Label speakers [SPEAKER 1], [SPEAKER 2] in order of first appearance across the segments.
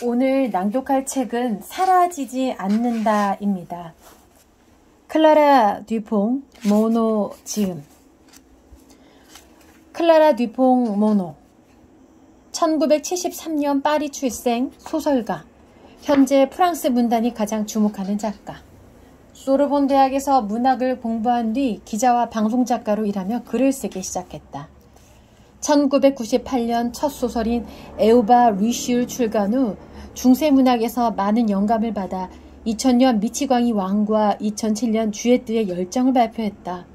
[SPEAKER 1] 오늘 낭독할 책은 사라지지 않는다입니다. 클라라 듀퐁 모노 지음. 클라라 듀퐁 모노 1973년 파리 출생 소설가, 현재 프랑스 문단이 가장 주목하는 작가. 소르본 대학에서 문학을 공부한 뒤 기자와 방송작가로 일하며 글을 쓰기 시작했다. 1998년 첫 소설인 에우바 리슈 출간 후 중세문학에서 많은 영감을 받아 2000년 미치광이 왕과 2007년 주에뜨의 열정을 발표했다.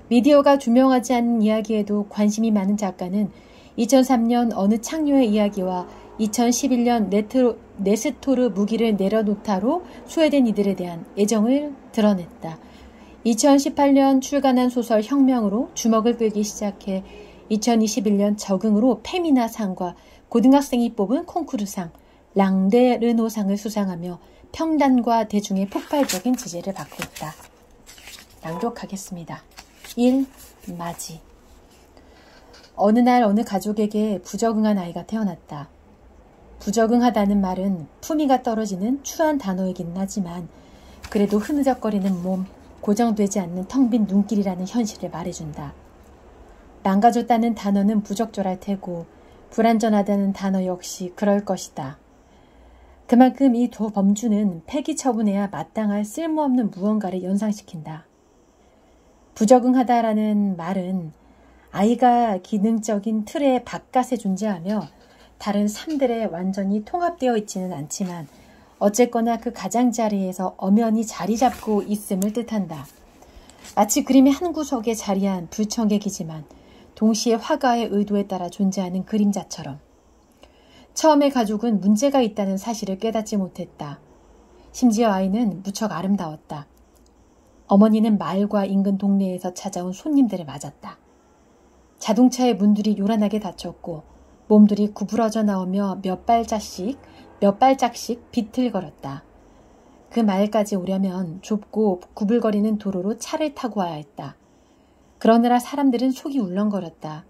[SPEAKER 1] 미디어가 조명하지 않는 이야기에도 관심이 많은 작가는 2003년 어느 창녀의 이야기와 2011년 네스토르 무기를 내려놓다로 소외된 이들에 대한 애정을 드러냈다. 2018년 출간한 소설 혁명으로 주목을 끌기 시작해 2021년 적응으로 페미나상과 고등학생이 뽑은 콩쿠르상, 랑데르노상을 수상하며 평단과 대중의 폭발적인 지지를 받고 있다. 낭독하겠습니다. 1. 맞이. 어느 날 어느 가족에게 부적응한 아이가 태어났다. 부적응하다는 말은 품위가 떨어지는 추한 단어이긴 하지만 그래도 흐느적거리는 몸, 고정되지 않는 텅 빈 눈길이라는 현실을 말해준다. 망가졌다는 단어는 부적절할 테고 불완전하다는 단어 역시 그럴 것이다. 그만큼 이 두 범주는 폐기 처분해야 마땅할 쓸모없는 무언가를 연상시킨다. 부적응하다라는 말은 아이가 기능적인 틀의 바깥에 존재하며 다른 삶들에 완전히 통합되어 있지는 않지만 어쨌거나 그 가장자리에서 엄연히 자리 잡고 있음을 뜻한다. 마치 그림의 한 구석에 자리한 불청객이지만 동시에 화가의 의도에 따라 존재하는 그림자처럼. 처음에 가족은 문제가 있다는 사실을 깨닫지 못했다. 심지어 아이는 무척 아름다웠다. 어머니는 마을과 인근 동네에서 찾아온 손님들을 맞았다. 자동차의 문들이 요란하게 닫혔고 몸들이 구부러져 나오며 몇 발짝씩 비틀거렸다. 그 마을까지 오려면 좁고 구불거리는 도로로 차를 타고 와야 했다. 그러느라 사람들은 속이 울렁거렸다.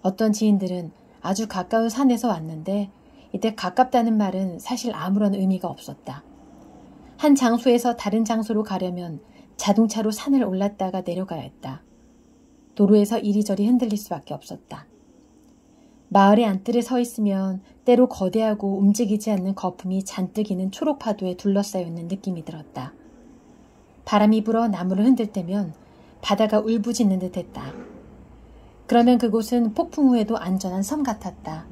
[SPEAKER 1] 어떤 지인들은 아주 가까운 산에서 왔는데 이때 가깝다는 말은 사실 아무런 의미가 없었다. 한 장소에서 다른 장소로 가려면 자동차로 산을 올랐다가 내려가야 했다. 도로에서 이리저리 흔들릴 수밖에 없었다. 마을의 안뜰에 서 있으면 때로 거대하고 움직이지 않는 거품이 잔뜩 이는 초록파도에 둘러싸여 있는 느낌이 들었다. 바람이 불어 나무를 흔들 때면 바다가 울부짖는 듯했다. 그러면 그곳은 폭풍 후에도 안전한 섬 같았다.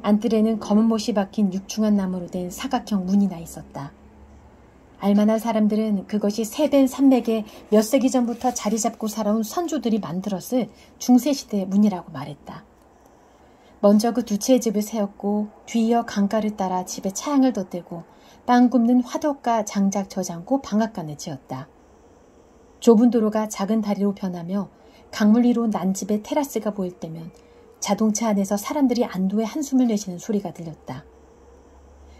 [SPEAKER 1] 안뜰에는 검은 못이 박힌 육중한 나무로 된 사각형 문이 나 있었다. 알만한 사람들은 그것이 세된 산맥에 몇 세기 전부터 자리 잡고 살아온 선조들이 만들었을 중세시대의 문이라고 말했다. 먼저 그 두 채의 집을 세웠고 뒤이어 강가를 따라 집에 차양을 덧대고 빵 굽는 화덕과 장작 저장고 방앗간을 지었다. 좁은 도로가 작은 다리로 변하며 강물 위로 난 집의 테라스가 보일 때면 자동차 안에서 사람들이 안도의 한숨을 내쉬는 소리가 들렸다.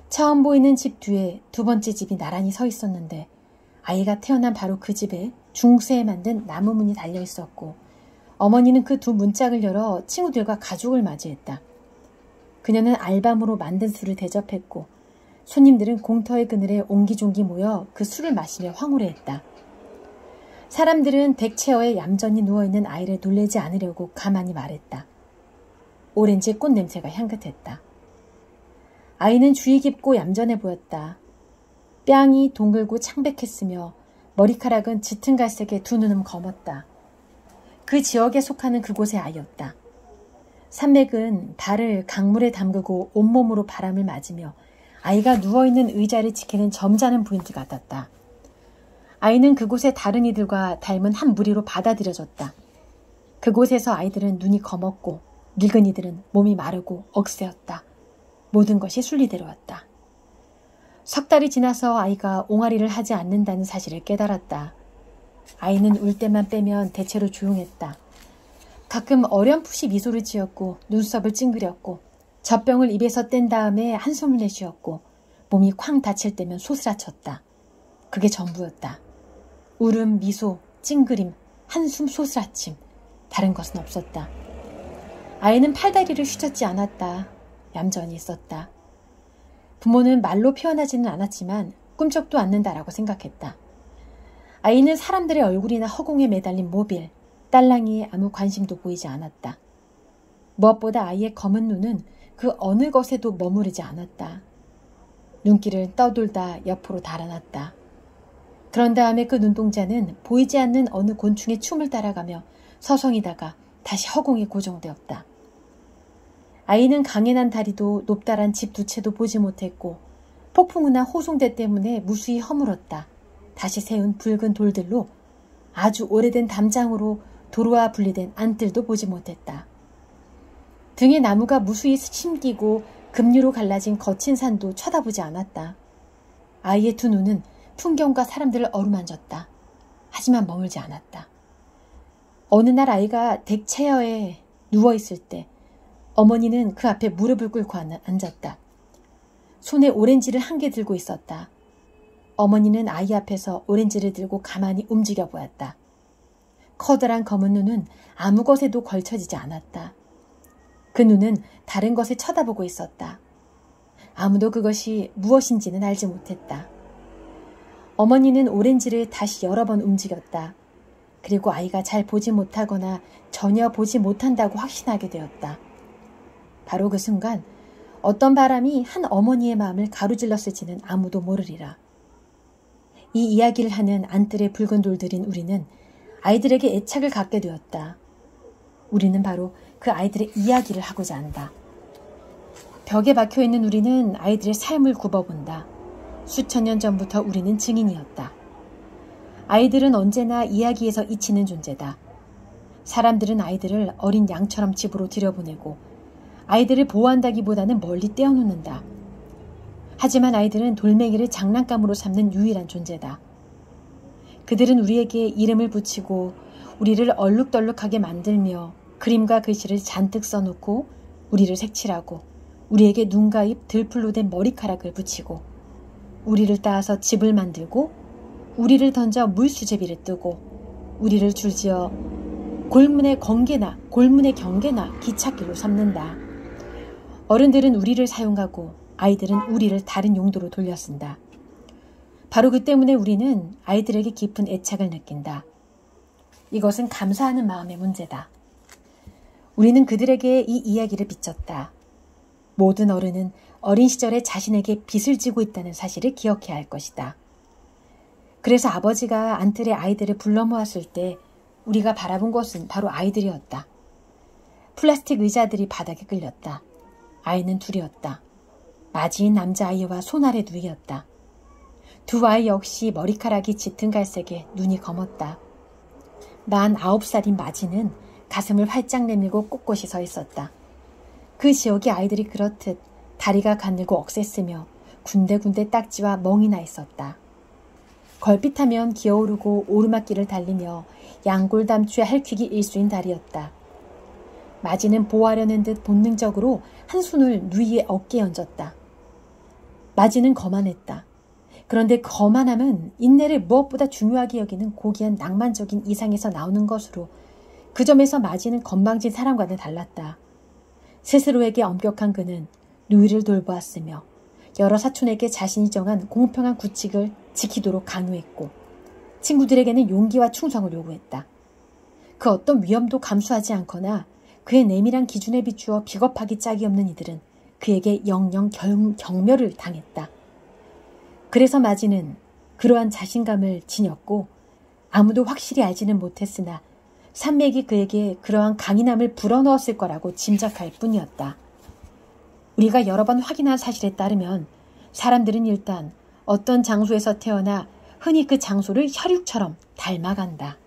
[SPEAKER 1] 처음 보이는 집 뒤에 두 번째 집이 나란히 서 있었는데 아이가 태어난 바로 그 집에 중세에 만든 나무 문이 달려 있었고 어머니는 그 두 문짝을 열어 친구들과 가족을 맞이했다. 그녀는 알밤으로 만든 술을 대접했고 손님들은 공터의 그늘에 옹기종기 모여 그 술을 마시며 황홀해했다. 사람들은 덱체어에 얌전히 누워있는 아이를 놀래지 않으려고 가만히 말했다. 오렌지 꽃 냄새가 향긋했다. 아이는 주의 깊고 얌전해 보였다. 뺨이 동글고 창백했으며 머리카락은 짙은 갈색에 두 눈은 검었다. 그 지역에 속하는 그곳의 아이였다. 산맥은 발을 강물에 담그고 온몸으로 바람을 맞으며 아이가 누워있는 의자를 지키는 점잖은 부인들 같았다. 아이는 그곳의 다른 이들과 닮은 한 무리로 받아들여졌다. 그곳에서 아이들은 눈이 검었고 늙은 이들은 몸이 마르고 억세였다. 모든 것이 순리대로였다. 석 달이 지나서 아이가 옹알이를 하지 않는다는 사실을 깨달았다. 아이는 울 때만 빼면 대체로 조용했다. 가끔 어렴풋이 미소를 지었고 눈썹을 찡그렸고 젖병을 입에서 뗀 다음에 한숨을 내쉬었고 몸이 쾅 다칠 때면 소스라쳤다. 그게 전부였다. 울음, 미소, 찡그림, 한숨, 소스라침. 다른 것은 없었다. 아이는 팔다리를 휘젓지 않았다. 얌전히 있었다. 부모는 말로 표현하지는 않았지만 꿈쩍도 않는다라고 생각했다. 아이는 사람들의 얼굴이나 허공에 매달린 모빌, 딸랑이에 아무 관심도 보이지 않았다. 무엇보다 아이의 검은 눈은 그 어느 것에도 머무르지 않았다. 눈길을 떠돌다 옆으로 달아났다. 그런 다음에 그 눈동자는 보이지 않는 어느 곤충의 춤을 따라가며 서성이다가 다시 허공에 고정되었다. 아이는 강인한 다리도 높다란 집 두 채도 보지 못했고 폭풍우나 호송대 때문에 무수히 허물었다. 다시 세운 붉은 돌들로 아주 오래된 담장으로 도로와 분리된 안뜰도 보지 못했다. 등에 나무가 무수히 심기고 급류로 갈라진 거친 산도 쳐다보지 않았다. 아이의 두 눈은 풍경과 사람들을 어루만졌다. 하지만 머물지 않았다. 어느 날 아이가 덱체어에 누워있을 때 어머니는 그 앞에 무릎을 꿇고 앉았다. 손에 오렌지를 한 개 들고 있었다. 어머니는 아이 앞에서 오렌지를 들고 가만히 움직여 보았다. 커다란 검은 눈은 아무 것에도 걸쳐지지 않았다. 그 눈은 다른 것을 쳐다보고 있었다. 아무도 그것이 무엇인지는 알지 못했다. 어머니는 오렌지를 다시 여러 번 움직였다. 그리고 아이가 잘 보지 못하거나 전혀 보지 못한다고 확신하게 되었다. 바로 그 순간 어떤 바람이 한 어머니의 마음을 가로질렀을지는 아무도 모르리라. 이 이야기를 하는 안뜰의 붉은 돌들인 우리는 아이들에게 애착을 갖게 되었다. 우리는 바로 그 아이들의 이야기를 하고자 한다. 벽에 박혀있는 우리는 아이들의 삶을 굽어본다. 수천 년 전부터 우리는 증인이었다. 아이들은 언제나 이야기에서 잊히는 존재다. 사람들은 아이들을 어린 양처럼 집으로 들여보내고 아이들을 보호한다기보다는 멀리 떼어놓는다. 하지만 아이들은 돌멩이를 장난감으로 삼는 유일한 존재다. 그들은 우리에게 이름을 붙이고 우리를 얼룩덜룩하게 만들며 그림과 글씨를 잔뜩 써놓고 우리를 색칠하고 우리에게 눈과 입, 들풀로 된 머리카락을 붙이고 우리를 따서 집을 만들고 우리를 던져 물수제비를 뜨고 우리를 줄지어 골문의 경계나 기찻길로 삼는다. 어른들은 우리를 사용하고 아이들은 우리를 다른 용도로 돌려쓴다. 바로 그 때문에 우리는 아이들에게 깊은 애착을 느낀다. 이것은 감사하는 마음의 문제다. 우리는 그들에게 이 이야기를 비쳤다. 모든 어른은 어린 시절에 자신에게 빚을 지고 있다는 사실을 기억해야 할 것이다. 그래서 아버지가 안뜰에 아이들을 불러 모았을 때 우리가 바라본 것은 바로 아이들이었다. 플라스틱 의자들이 바닥에 끌렸다. 아이는 둘이었다. 맞이인 남자아이와 손아래 누이였다. 두 아이 역시 머리카락이 짙은 갈색에 눈이 검었다. 만 9살인 맞이는 가슴을 활짝 내밀고 꼿꼿이 서 있었다. 그 지역의 아이들이 그렇듯 다리가 가늘고 억셌으며 군데군데 딱지와 멍이 나 있었다. 걸핏하면 기어오르고 오르막길을 달리며 양골담추의 할퀴기 일수인 다리였다. 마지는 보호하려는 듯 본능적으로 한 손을 누이의 어깨에 얹었다. 마지는 거만했다. 그런데 거만함은 인내를 무엇보다 중요하게 여기는 고귀한 낭만적인 이상에서 나오는 것으로 그 점에서 마지는 건방진 사람과는 달랐다. 스스로에게 엄격한 그는 누이를 돌보았으며 여러 사촌에게 자신이 정한 공평한 규칙을 지키도록 강요했고 친구들에게는 용기와 충성을 요구했다. 그 어떤 위험도 감수하지 않거나 그의 내밀한 기준에 비추어 비겁하기 짝이 없는 이들은 그에게 영영 경멸을 당했다. 그래서 마지는 그러한 자신감을 지녔고 아무도 확실히 알지는 못했으나 산맥이 그에게 그러한 강인함을 불어넣었을 거라고 짐작할 뿐이었다. 우리가 여러 번 확인한 사실에 따르면 사람들은 일단 어떤 장소에서 태어나 흔히 그 장소를 혈육처럼 닮아간다.